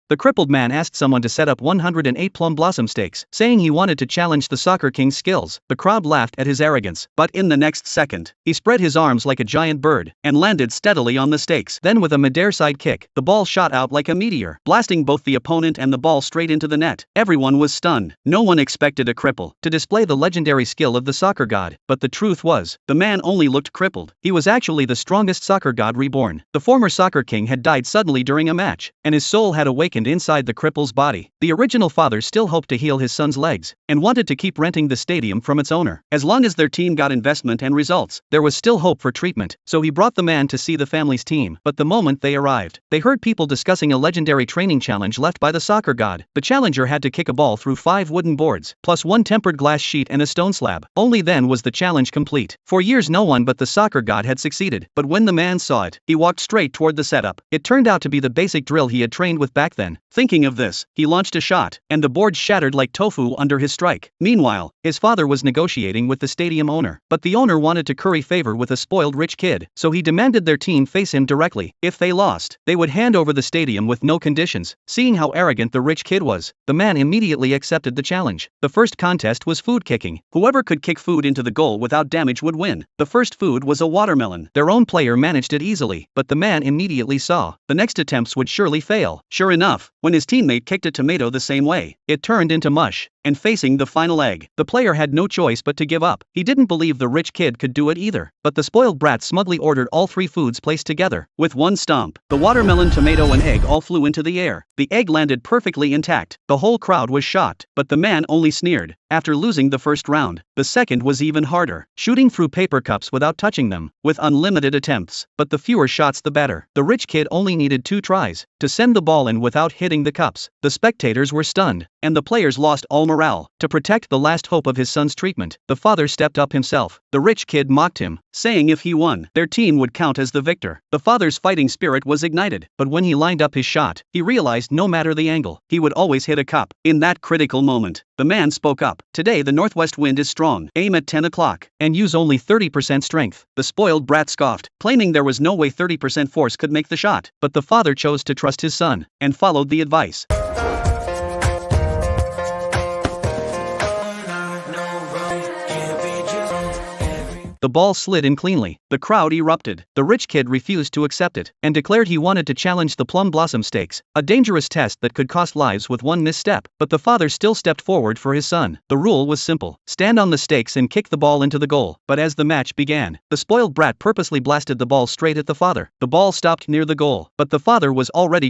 the crippled man asked someone to set up 108 plum blossom stakes, saying he wanted to challenge the soccer king's skills. The crowd laughed at his arrogance, but in the next second, he spread his arms like a giant bird and landed steadily on the stakes. Then with a midair side kick, the ball shot out like a meteor, blasting both the opponent and the ball straight into the net. Everyone was stunned. No one expected a cripple to display the legendary skill of the soccer god, but the truth was, the man only looked crippled. He was actually the strongest soccer god reborn. The former soccer king had died suddenly during a match, and his soul had awakened inside the cripple's body. The original father still hoped to heal his son's legs, and wanted to keep renting the stadium from its owner. As long as their team got investment and results, there was still hope for treatment, so he brought the man to see the family's team. But the moment they arrived, they heard people discussing a legendary training challenge left by the soccer god. The challenger had to kick a ball through 5 wooden boards, plus 1 tempered glass sheet and a stone slab. Only then was the challenge complete. For years no one but the soccer god had succeeded, but when the man saw it, he walked straight toward the setup. It turned out to be the basic drill he had trained with back then. Thinking of this, he launched a shot, and the board shattered like tofu under his strike. Meanwhile, his father was negotiating with the stadium owner, but the owner wanted to curry favor with a spoiled rich kid, so he demanded their team face him directly. If they lost, they would hand over the stadium with no conditions. Seeing how arrogant the rich kid was, the man immediately accepted the challenge. The first contest was food kicking. Whoever could kick food into the goal without damage would win. The first food was a watermelon. Their own player managed it easily, but the man immediately saw the next attempts would surely fail. Sure enough, when his teammate kicked a tomato the same way, it turned into mush. And facing the final egg, the player had no choice but to give up. He didn't believe the rich kid could do it either, but the spoiled brat smugly ordered all 3 foods placed together. With one stomp, the watermelon, tomato and egg all flew into the air. The egg landed perfectly intact. The whole crowd was shocked, but the man only sneered. After losing the first round, the second was even harder, shooting through paper cups without touching them, with unlimited attempts, but the fewer shots the better. The rich kid only needed 2 tries to send the ball in without hitting the cups. The spectators were stunned, and the players lost all morale. To protect the last hope of his son's treatment, the father stepped up himself. The rich kid mocked him, saying if he won, their team would count as the victor. The father's fighting spirit was ignited, but when he lined up his shot, he realized no matter the angle, he would always hit a cup. In that critical moment, the man spoke up. Today the northwest wind is strong. Aim at 10 o'clock, and use only 30% strength. The spoiled brat scoffed, claiming there was no way 30% force could make the shot. But the father chose to trust his son, and followed the advice. The ball slid in cleanly. The crowd erupted. The rich kid refused to accept it, and declared he wanted to challenge the plum blossom stakes, a dangerous test that could cost lives with one misstep. But the father still stepped forward for his son. The rule was simple: stand on the stakes and kick the ball into the goal. But as the match began, the spoiled brat purposely blasted the ball straight at the father. The ball stopped near the goal, but the father was already